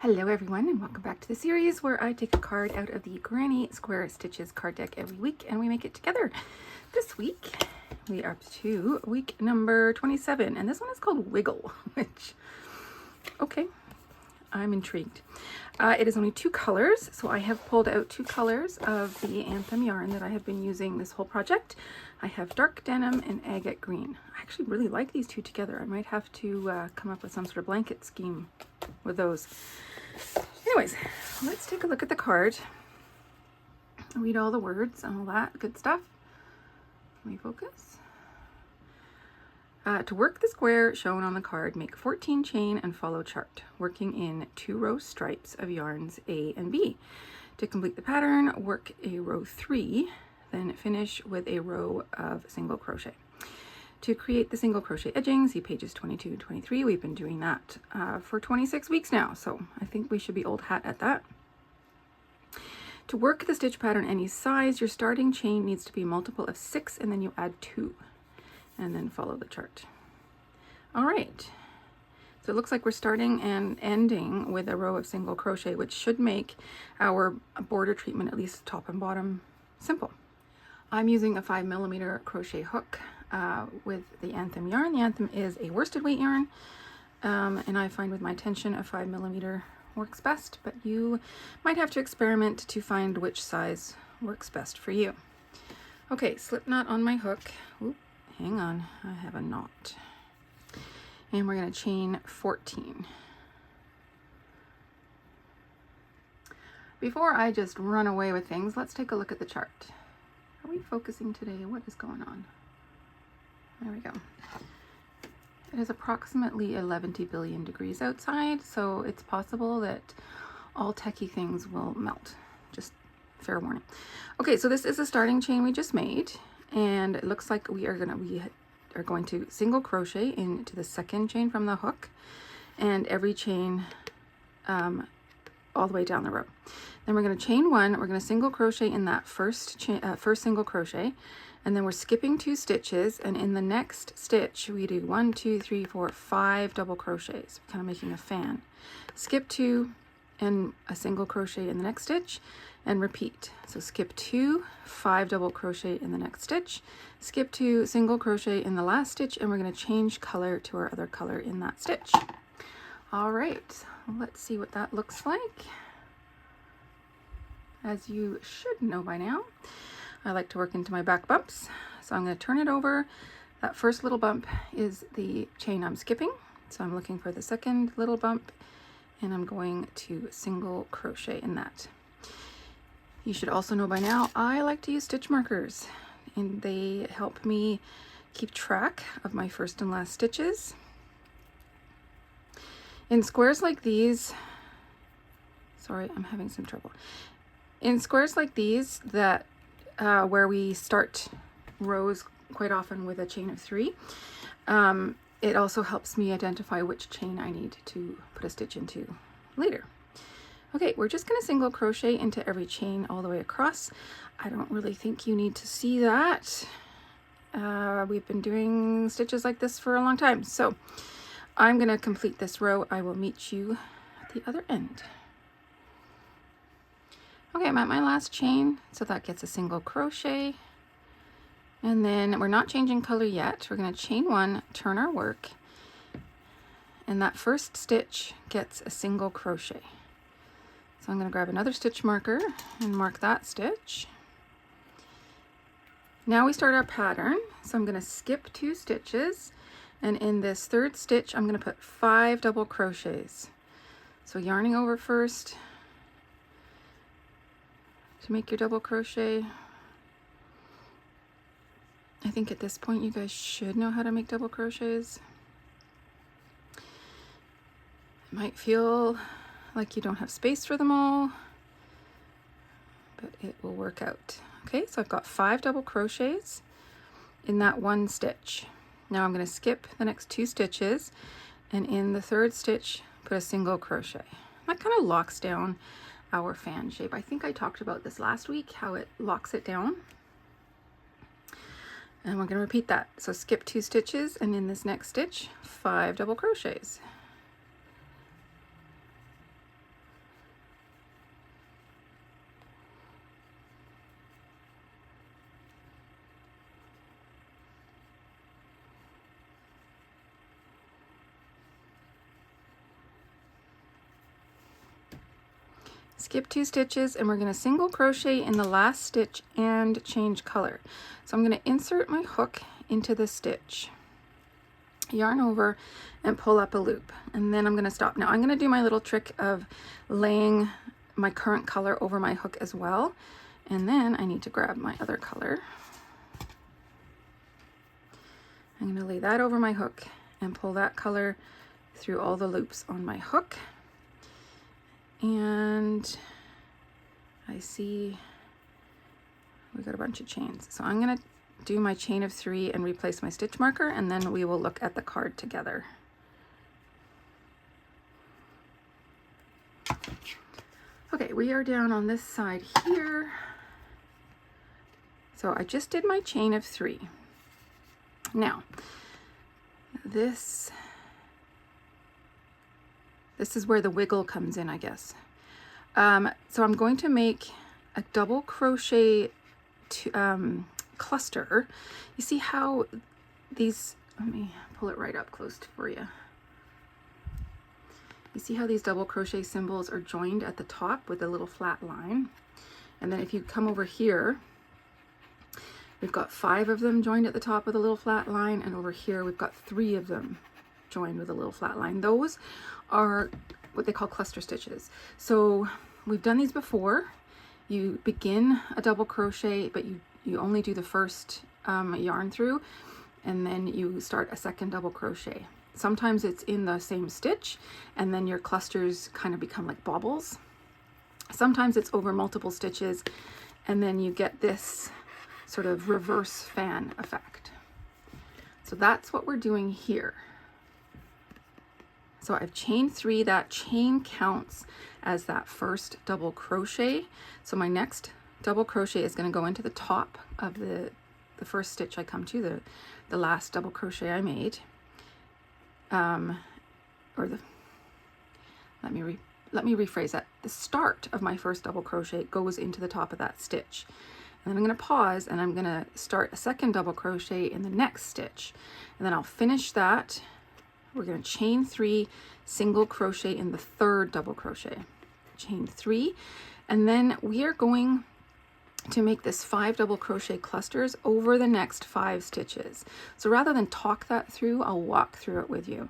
Hello everyone, and welcome back to the series where I take a card out of the Granny Square Stitches card deck every week and we make it together. This week we are up to week number 27 and this one is called Wiggle, which, okay, I'm intrigued. It is only 2 colors, so I have pulled out 2 colors of the Anthem yarn that I have been using this whole project. I have dark denim and agate green. I actually really like these 2 together. I might have to come up with some sort of blanket scheme with those. Anyways, let's take a look at the card. Read all the words and all that good stuff. Let me focus. To work the square shown on the card, make 14 chain and follow chart, working in 2 row stripes of yarns A and B. To complete the pattern, work a row 3, then finish with a row of single crochet. To create the single crochet edging, see pages 22 and 23. We've been doing that for 26 weeks now, so I think we should be old hat at that. To work the stitch pattern any size, your starting chain needs to be a multiple of 6 and then you add 2 and then follow the chart. All right, so it looks like we're starting and ending with a row of single crochet, which should make our border treatment, at least top and bottom, simple. I'm using a 5mm crochet hook with the Anthem yarn. The Anthem is a worsted weight yarn, and I find with my tension a 5mm works best, but you might have to experiment to find which size works best for you. Okay, slip knot on my hook. Oop, hang on, I have a knot. And we're going to chain 14. Before I just run away with things, let's take a look at the chart. Are we focusing today? What is going on? There we go. It is approximately 11 billion degrees outside, so it's possible that all techie things will melt. Just fair warning. Okay, so this is the starting chain we just made, and it looks like we are going to single crochet into the second chain from the hook, and every chain all the way down the row. Then we're going to chain 1. We're going to single crochet in that first single crochet, and then we're skipping 2 stitches, and in the next stitch we do 1, 2, 3, 4, 5 double crochets, kind of making a fan. Skip 2 and a single crochet in the next stitch and repeat. So skip 2, 5 double crochet in the next stitch, skip 2, single crochet in the last stitch, and we're going to change color to our other color in that stitch. All right, let's see what that looks like. As you should know by now, I like to work into my back bumps, so I'm going to turn it over. That first little bump is the chain I'm skipping, so I'm looking for the second little bump, and I'm going to single crochet in that. You should also know by now, I like to use stitch markers, and they help me keep track of my first and last stitches. In squares like these, sorry, I'm having some trouble. In squares like these, that where we start rows quite often with a chain of 3, it also helps me identify which chain I need to put a stitch into later. Okay, we're just going to single crochet into every chain all the way across. I don't really think you need to see that. We've been doing stitches like this for a long time, so I'm going to complete this row. I will meet you at the other end. Okay, I'm at my last chain, so that gets a single crochet, and then we're not changing color yet. We're going to chain 1, turn our work, and that first stitch gets a single crochet. So I'm going to grab another stitch marker and mark that stitch. Now we start our pattern, so I'm going to skip 2 stitches, and in this third stitch I'm going to put 5 double crochets. So yarning over first to make your double crochet. I think at this point you guys should know how to make double crochets. It might feel like you don't have space for them all, but it will work out. Okay, so I've got 5 double crochets in that one stitch. Now I'm going to skip the next 2 stitches, and in the third stitch put a single crochet. That kind of locks down our fan shape. I think I talked about this last week, how it locks it down. And we're going to repeat that. So skip 2 stitches, and in this next stitch 5 double crochets. skip 2 stitches, and we're going to single crochet in the last stitch and change color. So I'm going to insert my hook into the stitch, yarn over, and pull up a loop, and then I'm going to stop. Now I'm going to do my little trick of laying my current color over my hook as well, and then I need to grab my other color. I'm going to lay that over my hook and pull that color through all the loops on my hook. And I see we got a bunch of chains. So I'm going to do my chain of 3 and replace my stitch marker, and then we will look at the card together. Okay, we are down on this side here. So I just did my chain of 3. Now, this is where the wiggle comes in, I guess. So I'm going to make a double crochet cluster. You see how these, let me pull it right up close for you. You see how these double crochet symbols are joined at the top with a little flat line? And then if you come over here, we've got 5 of them joined at the top with a little flat line, and over here we've got 3 of them joined with a little flat line. Those are what they call cluster stitches. So we've done these before. You begin a double crochet, but you only do the first yarn through, and then you start a second double crochet. Sometimes it's in the same stitch, and then your clusters kind of become like baubles. Sometimes it's over multiple stitches, and then you get this sort of reverse fan effect. So that's what we're doing here. So I've chained 3. That chain counts as that first double crochet. So my next double crochet is going to go into the top of the first stitch I come to, the last double crochet I made. Let me rephrase that. The start of my first double crochet goes into the top of that stitch. And then I'm going to pause, and I'm going to start a second double crochet in the next stitch. And then I'll finish that. We're going to chain 3, single crochet in the third double crochet. Chain 3. And then we are going to make this 5 double crochet clusters over the next 5 stitches. So rather than talk that through, I'll walk through it with you.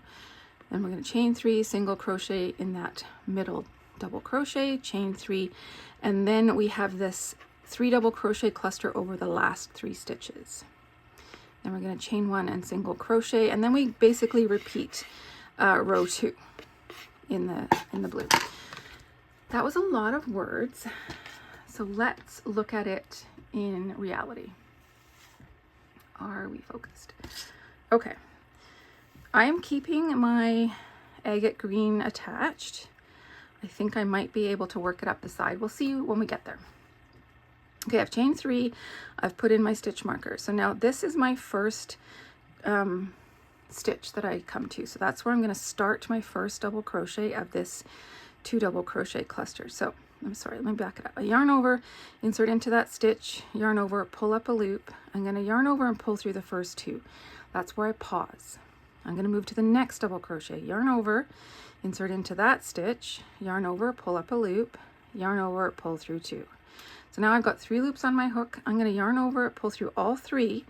Then we're going to chain 3, single crochet in that middle double crochet, chain 3, and then we have this 3 double crochet cluster over the last 3 stitches. Then we're going to chain 1 and single crochet, and then we basically repeat row 2 in the blue. That was a lot of words, so let's look at it in reality. Are we focused? Okay, I am keeping my agate green attached. I think I might be able to work it up the side. We'll see when we get there. Okay, I've chained 3, I've put in my stitch marker. So now this is my first stitch that I come to. So that's where I'm going to start my first double crochet of this 2 double crochet cluster. So I'm sorry, let me back it up. I yarn over, insert into that stitch, yarn over, pull up a loop. I'm going to yarn over and pull through the first 2. That's where I pause. I'm going to move to the next double crochet, yarn over, insert into that stitch, yarn over, pull up a loop, yarn over, pull through 2. So now I've got 3 loops on my hook. I'm going to yarn over, pull through all 3,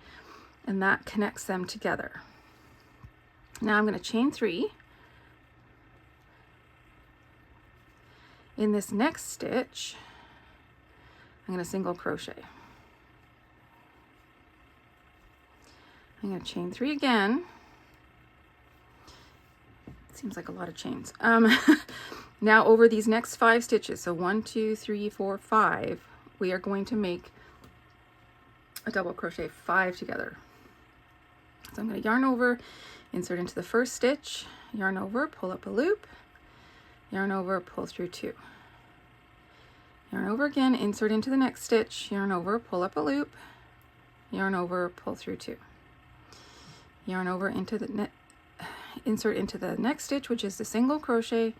and that connects them together. Now I'm going to chain 3. In this next stitch, I'm going to single crochet. I'm going to chain 3 again. Seems like a lot of chains. Now over these next 5 stitches, so 1, 2, 3, 4, 5, we are going to make a double crochet 5 together. So I'm going to yarn over, insert into the first stitch, yarn over, pull up a loop, yarn over, pull through 2. Yarn over again, insert into the next stitch, yarn over, pull up a loop, yarn over, pull through 2. Yarn over into the insert into the next stitch, which is the single crochet,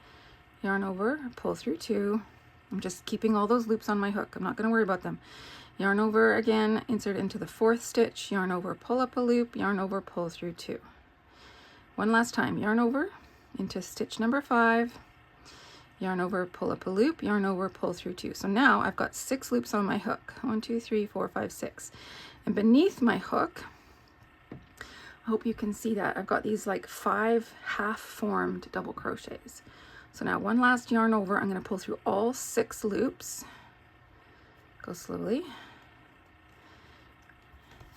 yarn over, pull through 2. I'm just keeping all those loops on my hook. I'm not going to worry about them. Yarn over again, insert into the 4th stitch, yarn over, pull up a loop, yarn over, pull through 2. 1 last time, yarn over into stitch number 5, yarn over, pull up a loop, yarn over, pull through 2. So now I've got 6 loops on my hook. 1, 2, 3, 4, 5, 6. And beneath my hook, I hope you can see that, I've got these like 5 half-formed double crochets. So now one last yarn over, I'm going to pull through all 6 loops. Go slowly.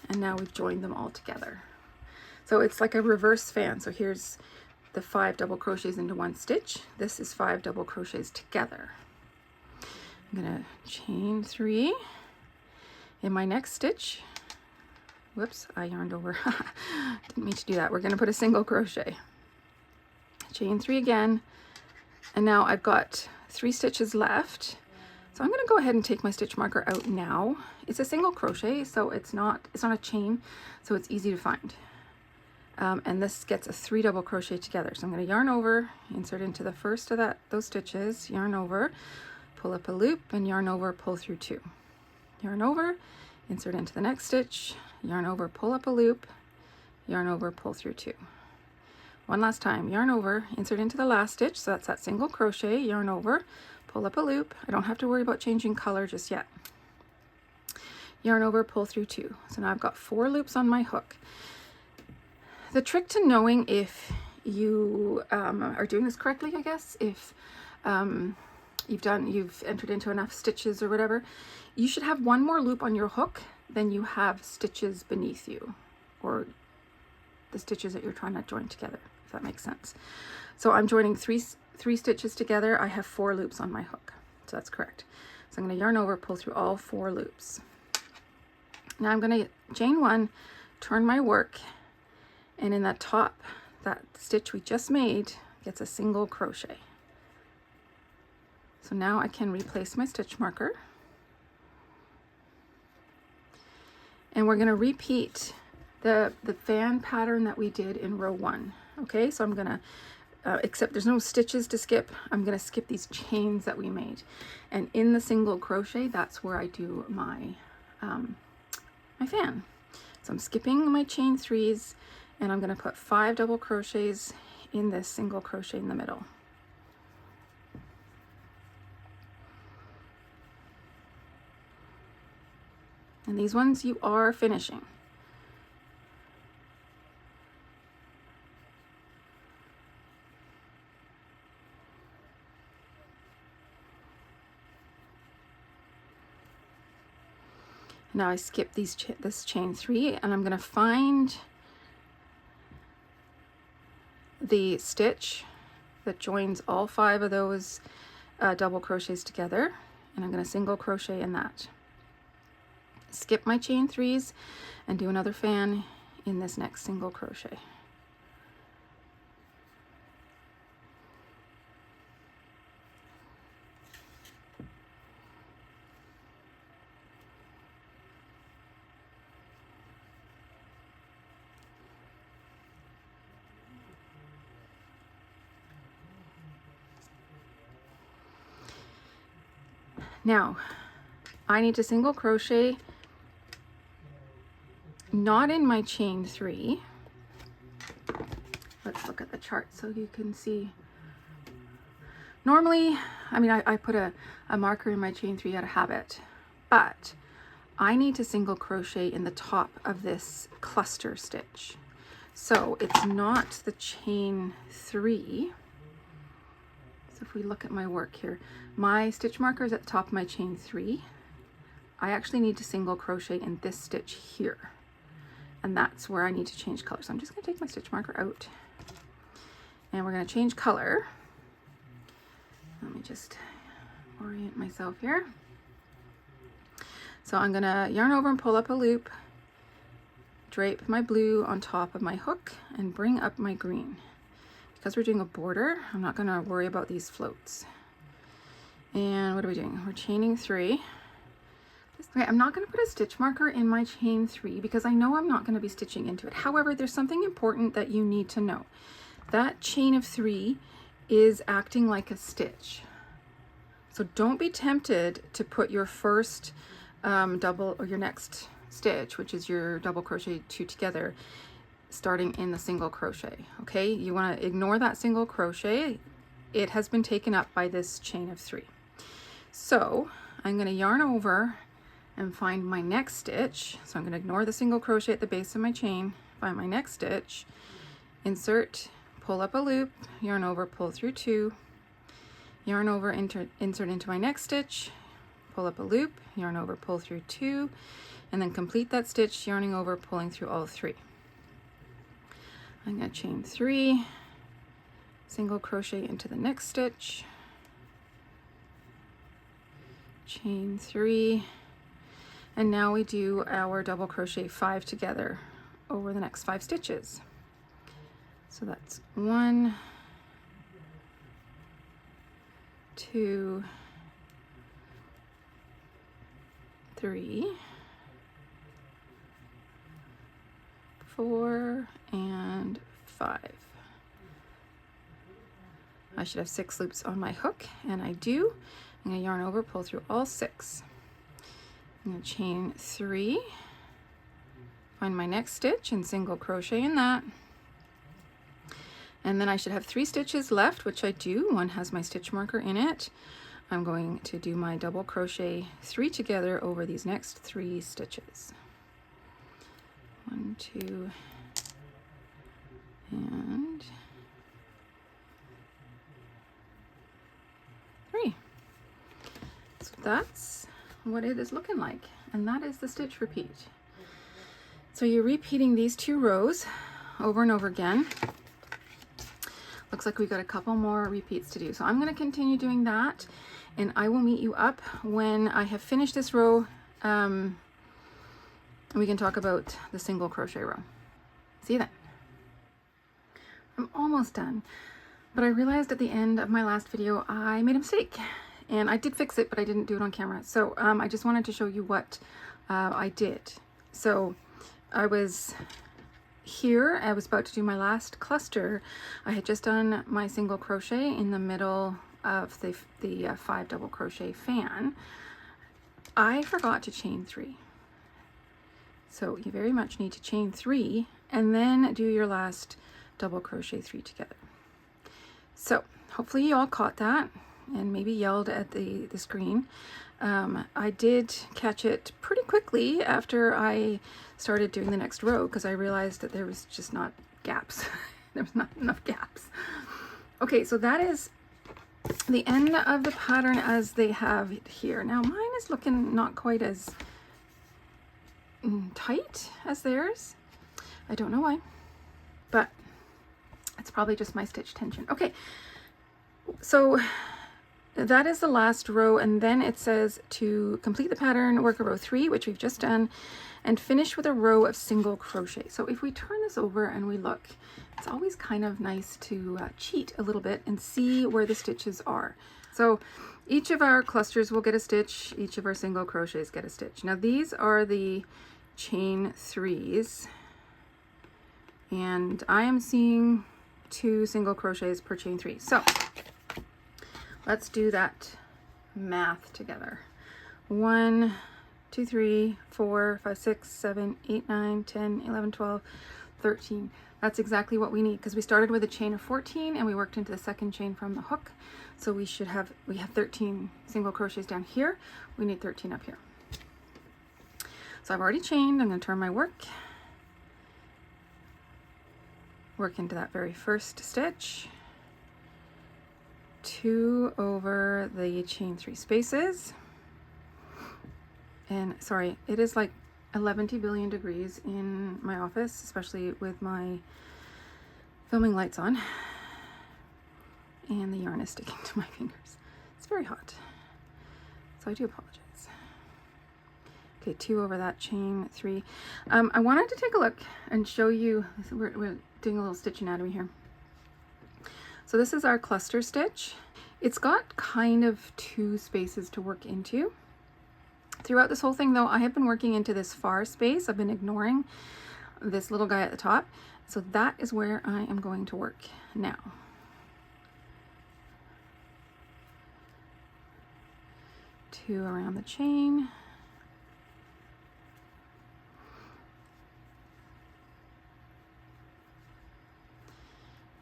And now we've joined them all together. So it's like a reverse fan. So here's the 5 double crochets into 1 stitch. This is 5 double crochets together. I'm going to chain 3 in my next stitch. Whoops, I yarned over. Didn't mean to do that. We're going to put a single crochet. Chain 3 again. And now I've got 3 stitches left. So I'm going to go ahead and take my stitch marker out now. It's a single crochet, so it's not a chain, so it's easy to find. And this gets a 3 double crochet together. So I'm going to yarn over, insert into the first of those stitches, yarn over, pull up a loop, and yarn over, pull through 2. Yarn over, insert into the next stitch, yarn over, pull up a loop, yarn over, pull through 2. One last time, yarn over, insert into the last stitch, so that's that single crochet, yarn over, pull up a loop. I don't have to worry about changing color just yet. Yarn over, pull through 2. So now I've got 4 loops on my hook. The trick to knowing if you are doing this correctly, I guess, if you've entered into enough stitches or whatever, you should have 1 more loop on your hook than you have stitches beneath you, or the stitches that you're trying to join together, if that makes sense. So I'm joining three stitches together. I have 4 loops on my hook, so that's correct. So I'm going to yarn over, pull through all 4 loops. Now I'm going to chain 1, turn my work, and in that top, that stitch we just made gets a single crochet. So now I can replace my stitch marker. And we're going to repeat the fan pattern that we did in row 1. Okay, so I'm going to, except there's no stitches to skip, I'm going to skip these chains that we made. And in the single crochet, that's where I do my, my fan. So I'm skipping my chain 3s, and I'm going to put 5 double crochets in this single crochet in the middle. And these ones you are finishing. Now I skip this chain 3, and I'm going to find the stitch that joins all 5 of those double crochets together, and I'm going to single crochet in that. Skip my chain 3s and do another fan in this next single crochet. Now, I need to single crochet, not in my chain 3. Let's look at the chart so you can see. Normally, I mean, I put a marker in my chain 3 out of habit, but I need to single crochet in the top of this cluster stitch. So it's not the chain 3. If we look at my work here, my stitch marker is at the top of my chain 3. I actually need to single crochet in this stitch here, and that's where I need to change color. So I'm just going to take my stitch marker out, and we're going to change color. Let me just orient myself here. So I'm going to yarn over and pull up a loop, drape my blue on top of my hook, and bring up my green. Because we're doing a border, I'm not going to worry about these floats. And what are we doing? We're chaining 3. Okay, I'm not going to put a stitch marker in my chain 3 because I know I'm not going to be stitching into it. However, there's something important that you need to know. That chain of 3 is acting like a stitch. So don't be tempted to put your first double, or your next stitch, which is your double crochet 2 together, starting in the single crochet. Okay, you want to ignore that single crochet it has been taken up by this chain of 3. So I'm going to yarn over and find my next stitch. So I'm going to ignore the single crochet at the base of my chain, find my next stitch, insert, pull up a loop, yarn over, pull through 2, yarn over, insert into my next stitch, pull up a loop, yarn over, pull through 2, and then complete that stitch, yarning over, pulling through all 3. I'm going to chain 3, single crochet into the next stitch, chain 3, and now we do our double crochet 5 together over the next 5 stitches. So that's 1, 2, 3, 4, and 5. I should have 6 loops on my hook, and I do. I'm going to yarn over, pull through all 6. I'm going to chain 3, find my next stitch and single crochet in that. And then I should have 3 stitches left, which I do. One has my stitch marker in it. I'm going to do my double crochet 3 together over these next 3 stitches. 1, 2, and 3. So that's what it is looking like, and that is the stitch repeat. So you're repeating these 2 rows over and over again. Looks like we've got a couple more repeats to do. So I'm going to continue doing that, and I will meet you up when I have finished this row. We can talk about the single crochet row. See you then. I'm almost done, but I realized at the end of my last video I made a mistake, and I did fix it, but I didn't do it on camera. So I just wanted to show you what I did. So I was here, I was about to do my last cluster. I had just done my single crochet in the middle of the 5 double crochet fan. I forgot to chain 3. So you very much need to chain 3 and then do your last double crochet 3 together. So hopefully you all caught that and maybe yelled at the screen. I did catch it pretty quickly after I started doing the next row, because I realized that there was just not gaps. There was not enough gaps. Okay, so that is the end of the pattern as they have it here. Now mine is looking not quite as tight as theirs. I don't know why, but it's probably just my stitch tension. Okay, so that is the last row, and then it says to complete the pattern, work a row 3, which we've just done, and finish with a row of single crochet. So if we turn this over and we look, it's always kind of nice to cheat a little bit and see where the stitches are. So each of our clusters will get a stitch, each of our single crochets get a stitch. Now these are the chain 3s, and I am seeing 2 single crochets per chain 3. So let's do that math together. 1, 2, 3, 4, 5, 6, 7, 8, 9, 10, 11, 12, 13. That's exactly what we need, because we started with a chain of 14 and we worked into the second chain from the hook. So we have 13 single crochets down here. We need 13 up here. So I've already chained. I'm going to turn my work into that very first stitch, 2 over the chain 3 spaces. And sorry, it is like 11 billion degrees in my office, especially with my filming lights on, and the yarn is sticking to my fingers. It's very hot, so I do apologize. Okay, 2 over that chain 3. I wanted to take a look and show you, we're doing a little stitch anatomy here. So this is our cluster stitch. It's got kind of 2 spaces to work into. Throughout this whole thing though, I have been working into this far space. I've been ignoring this little guy at the top. So that is where I am going to work now. Two around the chain.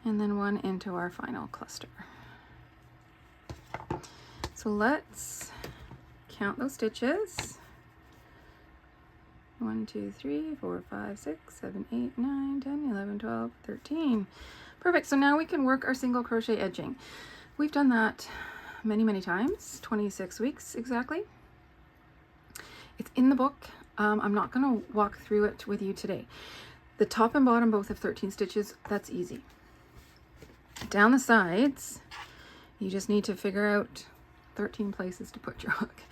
And then 1 into our final cluster. So let's count those stitches. 1, 2, 3, 4, 5, 6, 7, 8, 9, 10, 11, 12, 13. Perfect. So now we can work our single crochet edging. We've done that many, many times, 26 weeks exactly. It's in the book. I'm not going to walk through it with you today. The top and bottom both have 13 stitches. That's easy. Down the sides, you just need to figure out 13 places to put your hook.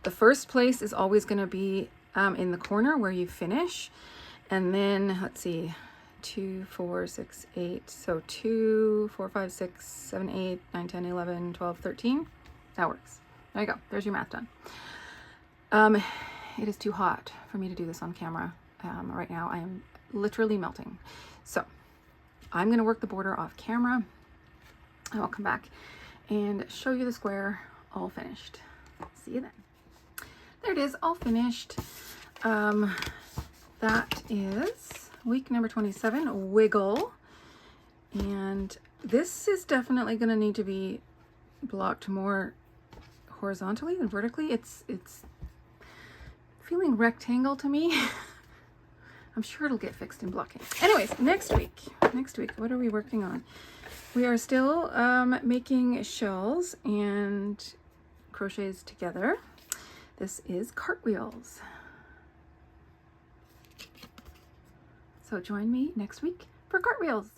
The first place is always going to be in the corner where you finish, and then let's see, 2, 4, 6, 8, so 2, 4, 5, 6, 7, 8, 9, 10, 11, 12, 13. That works. There you go. There's your math done. It is too hot for me to do this on camera. Right now I am literally melting. So I'm going to work the border off camera, and I'll come back and show you the square all finished. See you then. There it is, all finished. That is week number 27, wiggle. And this is definitely going to need to be blocked more horizontally than vertically. It's feeling rectangle to me. I'm sure it'll get fixed in blocking. Anyways, next week, what are we working on? We are still making shells and crochets together. This is cartwheels. So join me next week for cartwheels.